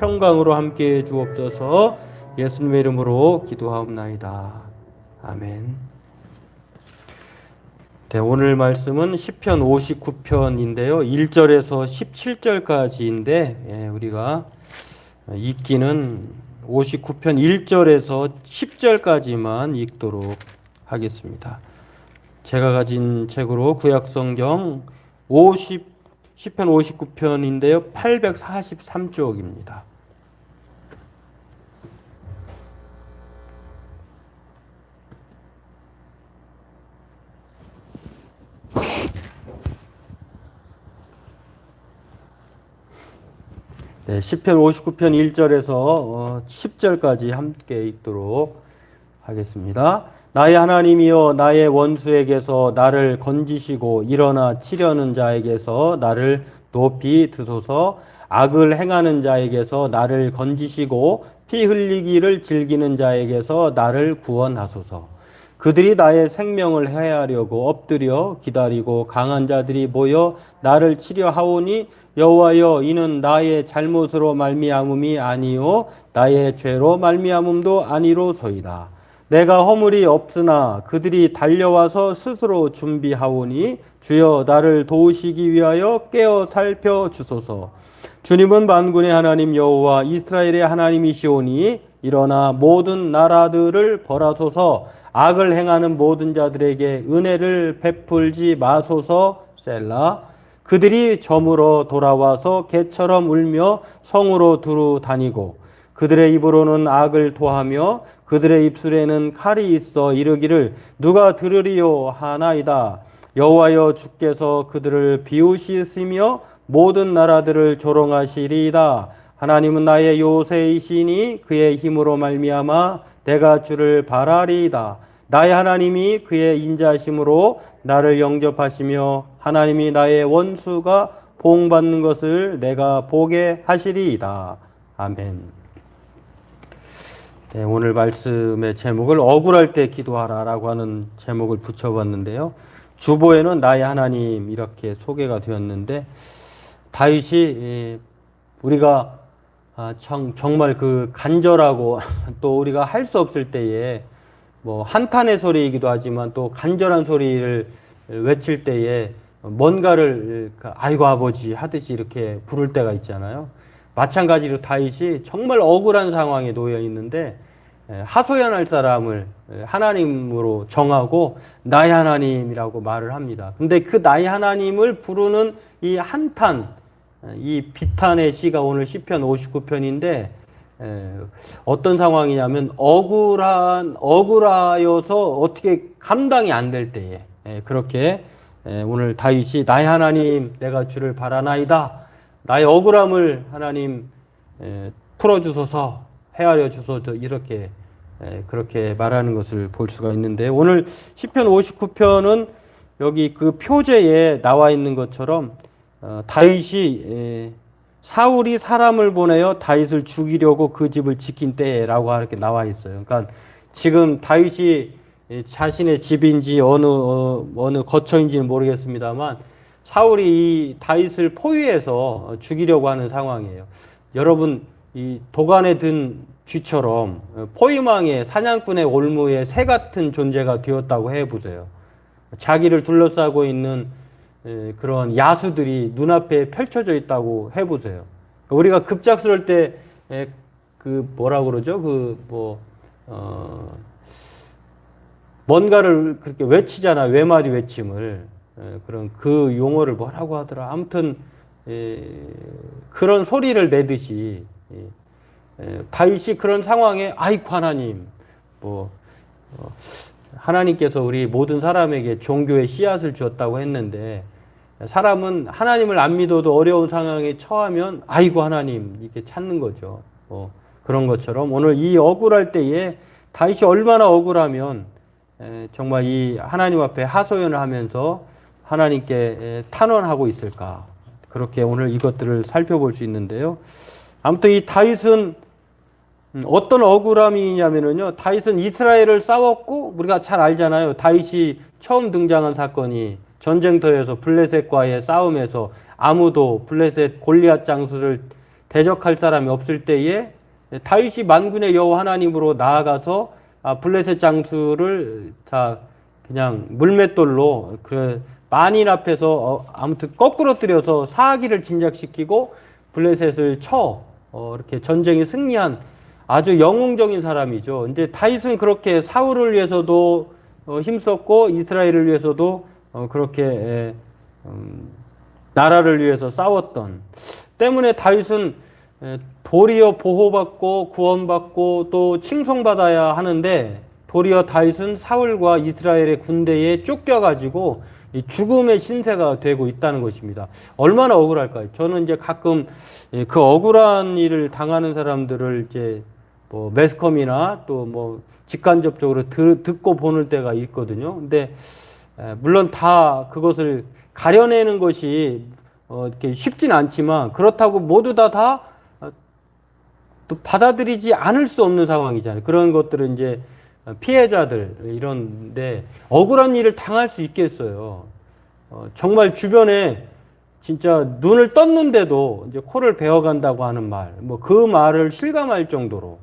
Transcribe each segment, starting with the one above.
평강으로 함께해 주옵소서. 예수님의 이름으로 기도하옵나이다. 아멘. 네, 오늘 말씀은 시편 59편인데요. 1절에서 17절까지인데 우리가 읽기는 59편 1절에서 10절까지만 읽도록 하겠습니다. 제가 가진 책으로 구약성경 시편 59편인데요. 843쪽입니다. 네, 시편 59편 1절에서 10절까지 함께 읽도록 하겠습니다. 나의 하나님이여, 나의 원수에게서 나를 건지시고 일어나 치려는 자에게서 나를 높이 드소서. 악을 행하는 자에게서 나를 건지시고 피 흘리기를 즐기는 자에게서 나를 구원하소서. 그들이 나의 생명을 해하려고 엎드려 기다리고 강한 자들이 모여 나를 치려 하오니 여호와여, 이는 나의 잘못으로 말미암음이 아니요 나의 죄로 말미암음도 아니로소이다. 내가 허물이 없으나 그들이 달려와서 스스로 준비하오니 주여, 나를 도우시기 위하여 깨어 살펴 주소서. 주님은 만군의 하나님 여호와 이스라엘의 하나님이시오니 일어나 모든 나라들을 벌하소서. 악을 행하는 모든 자들에게 은혜를 베풀지 마소서. 셀라. 그들이 저물어 돌아와서 개처럼 울며 성으로 두루 다니고 그들의 입으로는 악을 토하며 그들의 입술에는 칼이 있어 이르기를 누가 들으리요 하나이다. 여호와여, 주께서 그들을 비우시으며 모든 나라들을 조롱하시리이다. 하나님은 나의 요새이시니 그의 힘으로 말미암아 내가 주를 바라리이다. 나의 하나님이 그의 인자심으로 나를 영접하시며 하나님이 나의 원수가 보응받는 것을 내가 보게 하시리이다. 아멘. 네, 오늘 말씀의 제목을 억울할 때 기도하라라고 하는 제목을 붙여봤는데요. 주보에는 나의 하나님 이렇게 소개가 되었는데 다윗이 우리가 정말 그 간절하고 또 우리가 할 수 없을 때에 뭐 한탄의 소리이기도 하지만 또 간절한 소리를 외칠 때에 뭔가를 아이고 아버지 하듯이 이렇게 부를 때가 있잖아요. 마찬가지로 다윗이 정말 억울한 상황에 놓여 있는데 하소연할 사람을 하나님으로 정하고 나의 하나님이라고 말을 합니다. 근데 그 나의 하나님을 부르는 이 한탄, 이 비탄의 시가 오늘 시편 59편인데 어떤 상황이냐면 억울하여서 어떻게 감당이 안 될 때에 그렇게 오늘 다윗이 나의 하나님 내가 주를 바라나이다. 나의 억울함을 하나님 풀어주소서, 헤아려 주소서 이렇게 그렇게 말하는 것을 볼 수가 있는데 오늘 시편 59편은 여기 그 표제에 나와 있는 것처럼 다윗이 사울이 사람을 보내어 다윗을 죽이려고 그 집을 지킨 때라고 이렇게 나와 있어요. 그러니까 지금 다윗이 자신의 집인지 어느 거처인지는 모르겠습니다만 사울이 이 다윗을 포위해서 죽이려고 하는 상황이에요. 여러분, 이 도간에 든 쥐처럼 포위망의 사냥꾼의 올무에 새 같은 존재가 되었다고 해보세요. 자기를 둘러싸고 있는 그런 야수들이 눈앞에 펼쳐져 있다고 해보세요. 우리가 급작스러울 때 그 뭐라 그러죠? 뭔가를 그렇게 외치잖아. 외마디 외침을. 그런 그 용어를 뭐라고 하더라. 아무튼 그런 소리를 내듯이 다윗이 그런 상황에 아이고 하나님 하나님께서 우리 모든 사람에게 종교의 씨앗을 주었다고 했는데 사람은 하나님을 안 믿어도 어려운 상황에 처하면 아이고 하나님 이렇게 찾는 거죠. 그런 것처럼 오늘 이 억울할 때에 다윗이 얼마나 억울하면 정말 이 하나님 앞에 하소연을 하면서 하나님께 탄원하고 있을까. 그렇게 오늘 이것들을 살펴볼 수 있는데요. 아무튼 이 다윗은 어떤 억울함이냐면요. 다윗은 이스라엘을 싸웠고 우리가 잘 알잖아요. 다윗이 처음 등장한 사건이 전쟁터에서 블레셋과의 싸움에서 아무도 블레셋 골리앗 장수를 대적할 사람이 없을 때에 다윗이 만군의 여호와 하나님으로 나아가서 블레셋 장수를 다 그냥 물맷돌로 그 만인 앞에서 아무튼 거꾸로 들여서 사기를 진작시키고 블레셋을 이렇게 전쟁에 승리한 아주 영웅적인 사람이죠. 이제 다윗은 그렇게 사울을 위해서도 힘썼고 이스라엘을 위해서도 그렇게 나라를 위해서 싸웠던 때문에 다윗은 도리어 보호받고 구원받고 또 칭송받아야 하는데 도리어 다윗은 사울과 이스라엘의 군대에 쫓겨가지고 죽음의 신세가 되고 있다는 것입니다. 얼마나 억울할까요? 저는 이제 가끔 그 억울한 일을 당하는 사람들을 이제 뭐 매스컴이나 또 뭐 직간접적으로 듣고 보는 때가 있거든요. 근데 물론 다 그것을 가려내는 것이 이렇게 쉽진 않지만 그렇다고 모두 다 또 받아들이지 않을 수 없는 상황이잖아요. 그런 것들은 이제 피해자들 이런데 억울한 일을 당할 수 있겠어요. 정말 주변에 진짜 눈을 떴는데도 이제 코를 베어간다고 하는 말, 뭐 그 말을 실감할 정도로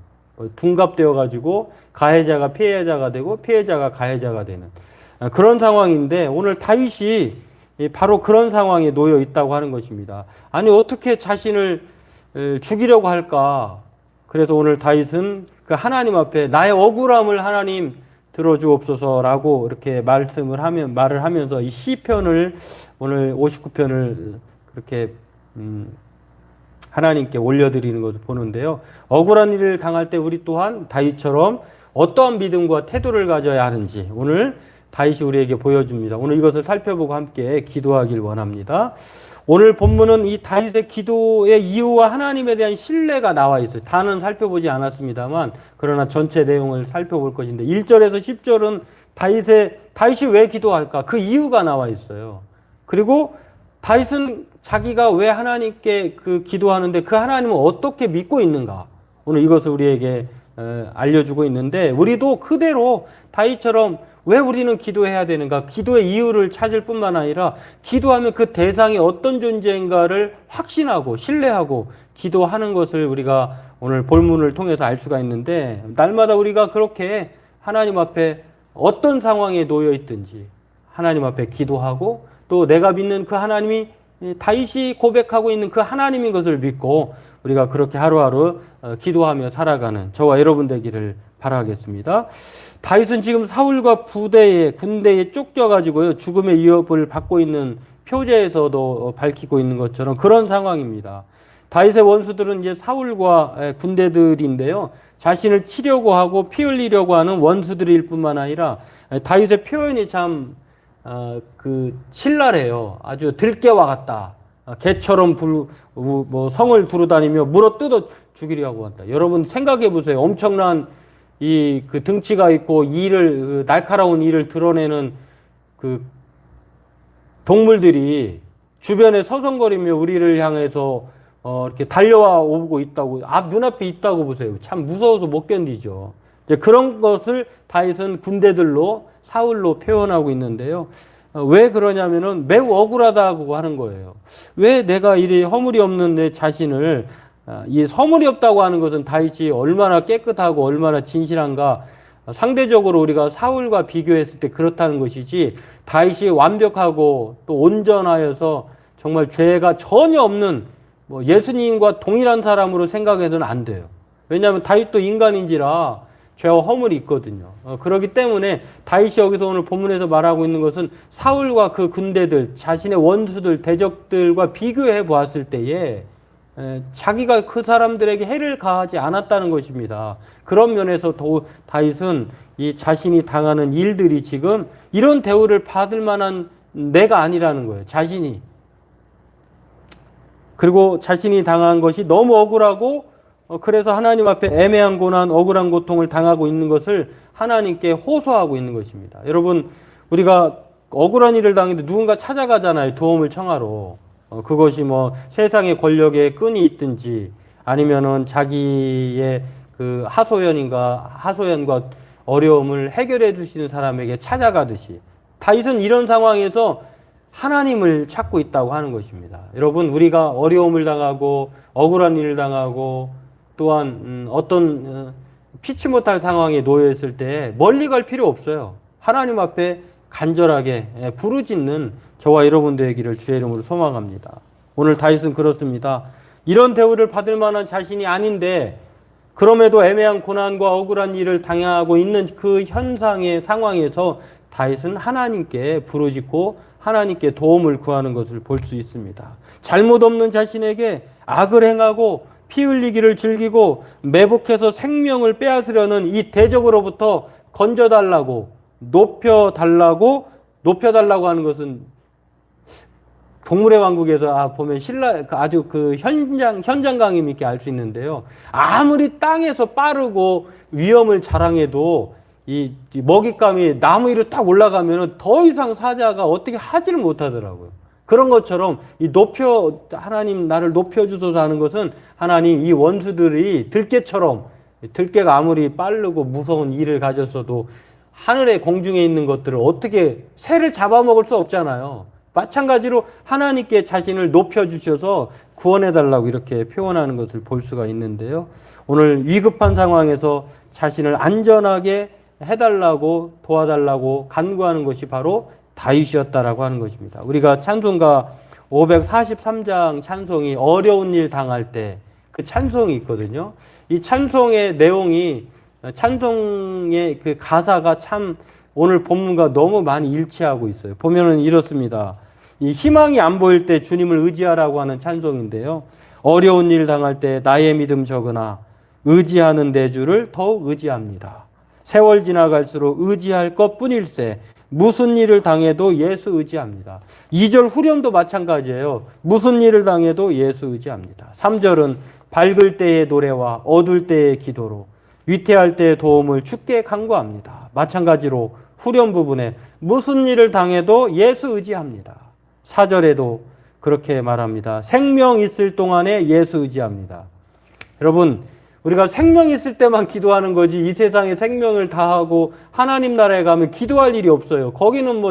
둔갑되어 가지고 가해자가 피해자가 되고 피해자가 가해자가 되는 그런 상황인데 오늘 다윗이 바로 그런 상황에 놓여 있다고 하는 것입니다. 아니 어떻게 자신을 죽이려고 할까? 그래서 오늘 다윗은 그 하나님 앞에 나의 억울함을 하나님 들어주옵소서라고 이렇게 말을 하면서 이 시편을 오늘 59편을 그렇게 하나님께 올려드리는 것을 보는데요. 억울한 일을 당할 때 우리 또한 다윗처럼 어떠한 믿음과 태도를 가져야 하는지 오늘 다윗이 우리에게 보여줍니다. 오늘 이것을 살펴보고 함께 기도하길 원합니다. 오늘 본문은 이 다윗의 기도의 이유와 하나님에 대한 신뢰가 나와 있어요. 다는 살펴보지 않았습니다만 그러나 전체 내용을 살펴볼 것인데 1절에서 10절은 다윗이 왜 기도할까? 그 이유가 나와 있어요. 그리고 다윗은 자기가 왜 하나님께 그 기도하는데 그 하나님은 어떻게 믿고 있는가? 오늘 이것을 우리에게 알려주고 있는데 우리도 그대로 다윗처럼 왜 우리는 기도해야 되는가? 기도의 이유를 찾을 뿐만 아니라 기도하면 그 대상이 어떤 존재인가를 확신하고 신뢰하고 기도하는 것을 우리가 오늘 본문을 통해서 알 수가 있는데 날마다 우리가 그렇게 하나님 앞에 어떤 상황에 놓여 있든지 하나님 앞에 기도하고 또 내가 믿는 그 하나님이 다윗이 고백하고 있는 그 하나님인 것을 믿고 우리가 그렇게 하루하루 기도하며 살아가는 저와 여러분 되기를 바라겠습니다. 다윗은 지금 사울과 군대에 쫓겨가지고요 죽음의 위협을 받고 있는 표제에서도 밝히고 있는 것처럼 그런 상황입니다. 다윗의 원수들은 이제 사울과 군대들인데요. 자신을 치려고 하고 피 흘리려고 하는 원수들일 뿐만 아니라 다윗의 표현이 참 신랄해요. 아주 들깨와 같다. 개처럼 성을 두루다니며 물어 뜯어 죽이려고 한다. 여러분 생각해 보세요. 엄청난 그 등치가 있고 날카로운 이를 드러내는 그 동물들이 주변에 서성거리며 우리를 향해서 이렇게 달려와 오고 있다고 눈앞에 있다고 보세요. 참 무서워서 못 견디죠. 그런 것을 다윗은 군대들로 사울로 표현하고 있는데요. 왜 그러냐면은 매우 억울하다고 하는 거예요. 왜 내가 이리 허물이 없는 내 자신을 이 허물이 없다고 하는 것은 다윗이 얼마나 깨끗하고 얼마나 진실한가 상대적으로 우리가 사울과 비교했을 때 그렇다는 것이지 다윗이 완벽하고 또 온전하여서 정말 죄가 전혀 없는 예수님과 동일한 사람으로 생각해서는 안 돼요. 왜냐하면 다윗도 인간인지라 죄와 허물이 있거든요. 그렇기 때문에 다윗이 여기서 오늘 본문에서 말하고 있는 것은 사울과 그 군대들, 자신의 원수들, 대적들과 비교해 보았을 때에 자기가 그 사람들에게 해를 가하지 않았다는 것입니다. 그런 면에서 다윗은 이 자신이 당하는 일들이 지금 이런 대우를 받을 만한 내가 아니라는 거예요. 자신이. 그리고 자신이 당한 것이 너무 억울하고 그래서 하나님 앞에 애매한 고난, 억울한 고통을 당하고 있는 것을 하나님께 호소하고 있는 것입니다. 여러분 우리가 억울한 일을 당했는데 누군가 찾아가잖아요. 도움을 청하러. 그것이 세상의 권력에 끈이 있든지 아니면은 자기의 그 하소연과 어려움을 해결해 주시는 사람에게 찾아가듯이 다윗은 이런 상황에서 하나님을 찾고 있다고 하는 것입니다. 여러분, 우리가 어려움을 당하고 억울한 일을 당하고 또한 어떤 피치 못할 상황에 놓여 있을 때 멀리 갈 필요 없어요. 하나님 앞에 간절하게 부르짖는 저와 여러분 되기를 주의 이름으로 소망합니다. 오늘 다윗은 그렇습니다. 이런 대우를 받을 만한 자신이 아닌데 그럼에도 애매한 고난과 억울한 일을 당하고 있는 그 현상의 상황에서 다윗은 하나님께 부르짖고 하나님께 도움을 구하는 것을 볼 수 있습니다. 잘못 없는 자신에게 악을 행하고 피 흘리기를 즐기고 매복해서 생명을 빼앗으려는 이 대적으로부터 건져달라고 높여달라고 하는 것은 동물의 왕국에서 보면 아주 그 현장감 있게 알 수 있는데요. 아무리 땅에서 빠르고 위험을 자랑해도 이 먹잇감이 나무 위로 딱 올라가면 더 이상 사자가 어떻게 하지를 못하더라고요. 그런 것처럼 하나님 나를 높여주소서 하는 것은 하나님 이 원수들이 들깨가 아무리 빠르고 무서운 일을 가졌어도 하늘의 공중에 있는 것들을 어떻게 새를 잡아먹을 수 없잖아요. 마찬가지로 하나님께 자신을 높여주셔서 구원해달라고 이렇게 표현하는 것을 볼 수가 있는데요. 오늘 위급한 상황에서 자신을 안전하게 해달라고 도와달라고 간구하는 것이 바로 다윗이었다라고 하는 것입니다. 우리가 찬송가 543장 찬송이 어려운 일 당할 때 그 찬송이 있거든요. 이 찬송의 내용이 찬송의 그 가사가 참 오늘 본문과 너무 많이 일치하고 있어요. 보면은 이렇습니다. 이 희망이 안 보일 때 주님을 의지하라고 하는 찬송인데요. 어려운 일 당할 때 나의 믿음 적으나 의지하는 내 주를 더욱 의지합니다. 세월 지나갈수록 의지할 것뿐일세 무슨 일을 당해도 예수 의지합니다. 2절 후렴도 마찬가지예요. 무슨 일을 당해도 예수 의지합니다. 3절은 밝을 때의 노래와 어두울 때의 기도로 위태할 때의 도움을 주께 간구합니다. 마찬가지로 후렴 부분에 무슨 일을 당해도 예수 의지합니다. 4절에도 그렇게 말합니다. 생명 있을 동안에 예수 의지합니다. 여러분, 우리가 생명 있을 때만 기도하는 거지 이 세상에 생명을 다하고 하나님 나라에 가면 기도할 일이 없어요. 거기는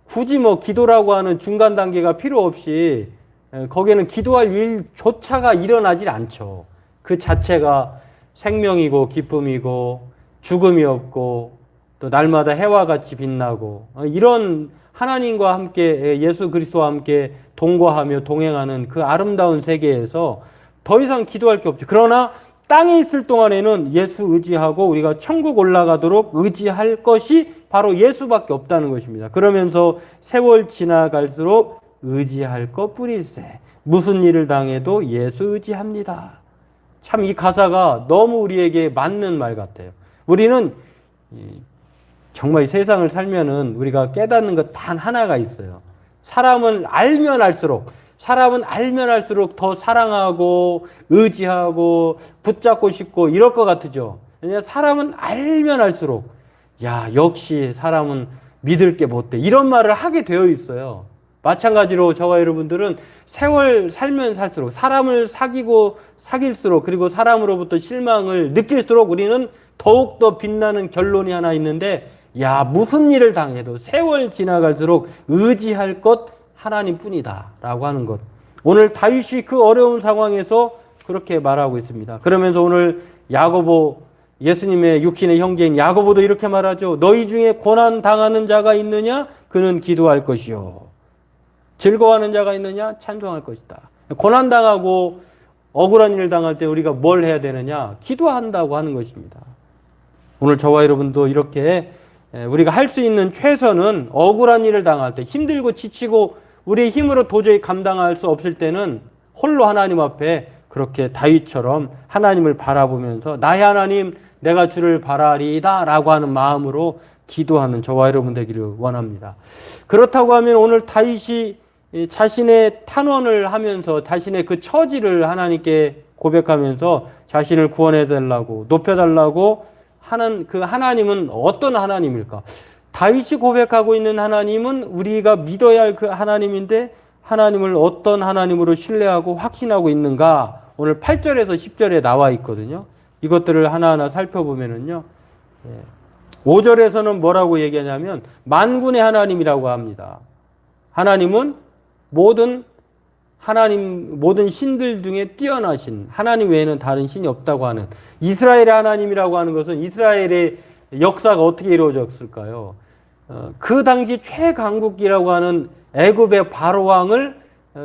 굳이 기도라고 하는 중간 단계가 필요 없이 거기는 기도할 일조차가 일어나질 않죠. 그 자체가 생명이고 기쁨이고 죽음이 없고 또 날마다 해와 같이 빛나고 이런 하나님과 함께 예수 그리스도와 함께 동거하며 동행하는 그 아름다운 세계에서 더 이상 기도할 게 없죠. 그러나 땅에 있을 동안에는 예수 의지하고 우리가 천국 올라가도록 의지할 것이 바로 예수밖에 없다는 것입니다. 그러면서 세월 지나갈수록 의지할 것뿐일세 무슨 일을 당해도 예수 의지합니다. 참 이 가사가 너무 우리에게 맞는 말 같아요. 우리는 정말 이 세상을 살면은 우리가 깨닫는 것 단 하나가 있어요. 사람은 알면 알수록 더 사랑하고 의지하고 붙잡고 싶고 이럴 것 같으죠. 왜냐하면 사람은 알면 알수록 역시 사람은 믿을 게 못돼 이런 말을 하게 되어 있어요. 마찬가지로 저와 여러분들은 세월 살면 살수록 사람을 사귈수록 그리고 사람으로부터 실망을 느낄수록 우리는 더욱더 빛나는 결론이 하나 있는데 무슨 일을 당해도 세월 지나갈수록 의지할 것 하나님뿐이다 라고 하는 것. 오늘 다윗이 그 어려운 상황에서 그렇게 말하고 있습니다. 그러면서 오늘 야고보 예수님의 육신의 형제인 야고보도 이렇게 말하죠. 너희 중에 고난 당하는 자가 있느냐? 그는 기도할 것이요. 즐거워하는 자가 있느냐? 찬송할 것이다. 고난 당하고 억울한 일 당할 때 우리가 뭘 해야 되느냐? 기도한다고 하는 것입니다. 오늘 저와 여러분도 이렇게 우리가 할 수 있는 최선은 억울한 일을 당할 때 힘들고 지치고 우리의 힘으로 도저히 감당할 수 없을 때는 홀로 하나님 앞에 그렇게 다윗처럼 하나님을 바라보면서 나의 하나님 내가 주를 바라리이다 라고 하는 마음으로 기도하는 저와 여러분 되기를 원합니다. 그렇다고 하면 오늘 다윗이 자신의 탄원을 하면서 자신의 그 처지를 하나님께 고백하면서 자신을 구원해달라고 높여달라고 하는 그 하나님은 어떤 하나님일까? 다윗이 고백하고 있는 하나님은 우리가 믿어야 할 그 하나님인데 하나님을 어떤 하나님으로 신뢰하고 확신하고 있는가? 오늘 8절에서 10절에 나와 있거든요. 이것들을 하나하나 살펴보면은요. 5절에서는 뭐라고 얘기하냐면 만군의 하나님이라고 합니다. 하나님은 모든 신들 중에 뛰어나신 하나님 외에는 다른 신이 없다고 하는 이스라엘의 하나님이라고 하는 것은 이스라엘의 역사가 어떻게 이루어졌을까요? 그 당시 최강국이라고 하는 애굽의 바로 왕을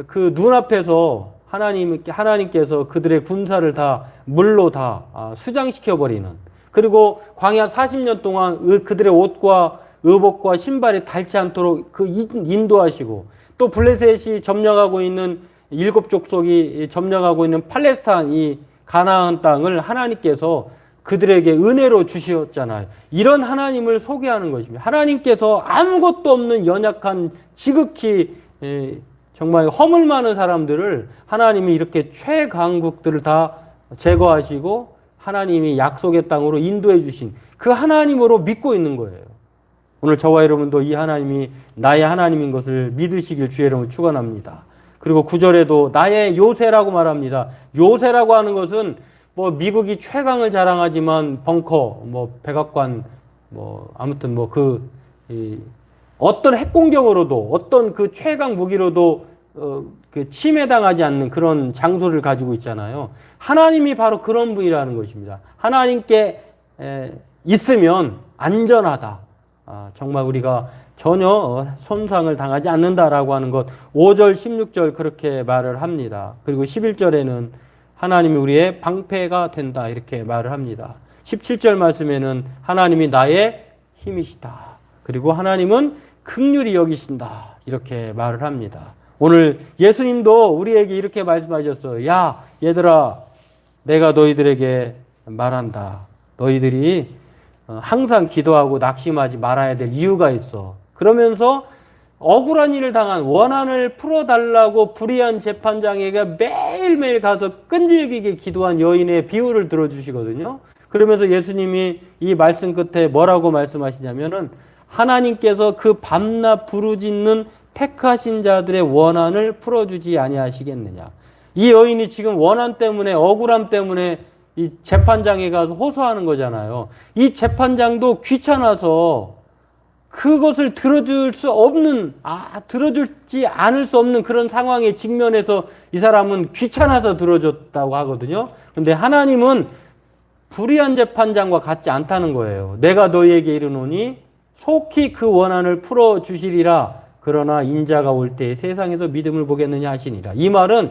그 눈앞에서 하나님께서 그들의 군사를 다 물로 다 수장시켜 버리는, 그리고 광야 40년 동안 그들의 옷과 의복과 신발이 닳지 않도록 그 인도하시고, 또 블레셋이 점령하고 있는 일곱 족속이 점령하고 있는 팔레스타인 이 가나안 땅을 하나님께서 그들에게 은혜로 주셨잖아요. 이런 하나님을 소개하는 것입니다. 하나님께서 아무것도 없는 연약한 지극히 정말 허물 많은 사람들을 하나님이 이렇게 최강국들을 다 제거하시고 하나님이 약속의 땅으로 인도해 주신 그 하나님으로 믿고 있는 거예요. 오늘 저와 여러분도 이 하나님이 나의 하나님인 것을 믿으시길 주의 이름으로 축원합니다. 그리고 9절에도 나의 요새라고 말합니다. 요새라고 하는 것은 뭐 미국이 최강을 자랑하지만 벙커, 뭐 백악관, 뭐 아무튼 뭐 어떤 핵 공격으로도 어떤 그 최강 무기로도 그 침해당하지 않는 그런 장소를 가지고 있잖아요. 하나님이 바로 그런 분이라는 것입니다. 하나님께 있으면 안전하다. 정말 우리가 전혀 손상을 당하지 않는다라고 하는 것, 5절, 16절 그렇게 말을 합니다. 그리고 11절에는 하나님이 우리의 방패가 된다 이렇게 말을 합니다. 17절 말씀에는 하나님이 나의 힘이시다. 그리고 하나님은 긍휼히 여기신다 이렇게 말을 합니다. 오늘 예수님도 우리에게 이렇게 말씀하셨어요. 야 얘들아, 내가 너희들에게 말한다. 너희들이 항상 기도하고 낙심하지 말아야 될 이유가 있어. 그러면서 억울한 일을 당한 원한을 풀어달라고 불의한 재판장에게 매일매일 가서 끈질기게 기도한 여인의 비유를 들어주시거든요. 그러면서 예수님이 이 말씀 끝에 뭐라고 말씀하시냐면은 하나님께서 그 밤낮 부르짖는 택하신 자들의 원한을 풀어주지 아니하시겠느냐. 이 여인이 지금 원한 때문에, 억울함 때문에 이 재판장에 가서 호소하는 거잖아요. 이 재판장도 귀찮아서 그것을 들어주지 않을 수 없는 그런 상황에 직면해서 이 사람은 귀찮아서 들어줬다고 하거든요. 그런데 하나님은 불의한 재판장과 같지 않다는 거예요. 내가 너희에게 이르노니 속히 그 원한을 풀어주시리라. 그러나 인자가 올 때에 세상에서 믿음을 보겠느냐 하시니라. 이 말은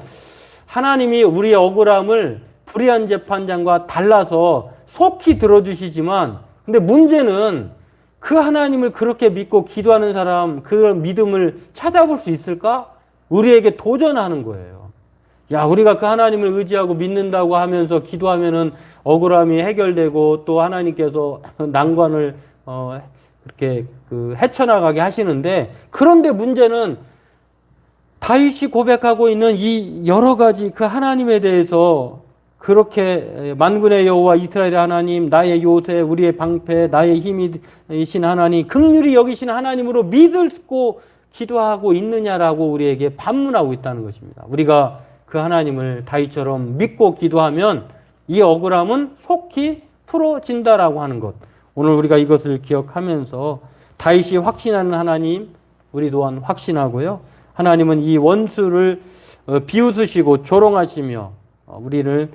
하나님이 우리의 억울함을 불의한 재판장과 달라서 속히 들어주시지만, 근데 문제는 그 하나님을 그렇게 믿고 기도하는 사람, 그런 믿음을 찾아볼 수 있을까? 우리에게 도전하는 거예요. 야, 우리가 그 하나님을 의지하고 믿는다고 하면서 기도하면은 억울함이 해결되고 또 하나님께서 난관을 그렇게 헤쳐나가게 하시는데, 그런데 문제는 다윗이 고백하고 있는 이 여러 가지 그 하나님에 대해서 그렇게 만군의 여호와 이스라엘의 하나님, 나의 요새, 우리의 방패, 나의 힘이신 하나님, 긍휼히 여기신 하나님으로 믿고 기도하고 있느냐라고 우리에게 반문하고 있다는 것입니다. 우리가 그 하나님을 다윗처럼 믿고 기도하면 이 억울함은 속히 풀어진다라고 하는 것. 오늘 우리가 이것을 기억하면서 다윗이 확신하는 하나님, 우리 또한 확신하고요. 하나님은 이 원수를 비웃으시고 조롱하시며 우리를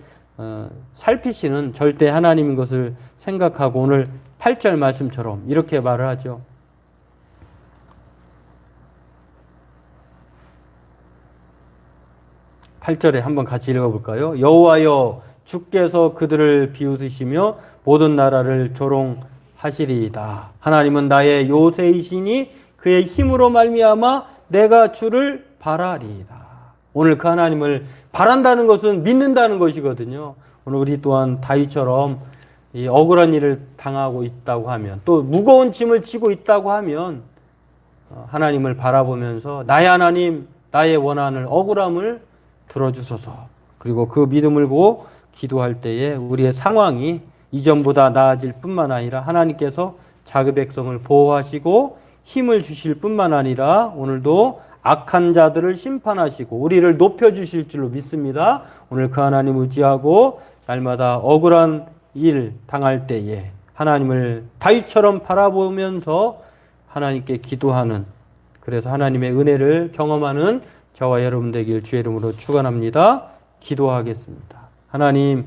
살피시는 절대 하나님인 것을 생각하고 오늘 8절 말씀처럼 이렇게 말을 하죠. 8절에 한번 같이 읽어볼까요? 여호와여, 주께서 그들을 비웃으시며 모든 나라를 조롱하시리이다. 하나님은 나의 요새이시니 그의 힘으로 말미암아 내가 주를 바라리이다. 오늘 그 하나님을 바란다는 것은 믿는다는 것이거든요. 오늘 우리 또한 다윗처럼 이 억울한 일을 당하고 있다고 하면, 또 무거운 짐을 지고 있다고 하면 하나님을 바라보면서 나의 하나님, 나의 원한을, 억울함을 들어주소서. 그리고 그 믿음을 보고 기도할 때에 우리의 상황이 이전보다 나아질 뿐만 아니라 하나님께서 자기 백성을 보호하시고 힘을 주실 뿐만 아니라 오늘도 악한 자들을 심판하시고 우리를 높여주실 줄로 믿습니다. 오늘 그 하나님 의지하고 날마다 억울한 일 당할 때에 하나님을 다윗처럼 바라보면서 하나님께 기도하는 그래서 하나님의 은혜를 경험하는 저와 여러분 되길 주의 이름으로 축원합니다. 기도하겠습니다. 하나님,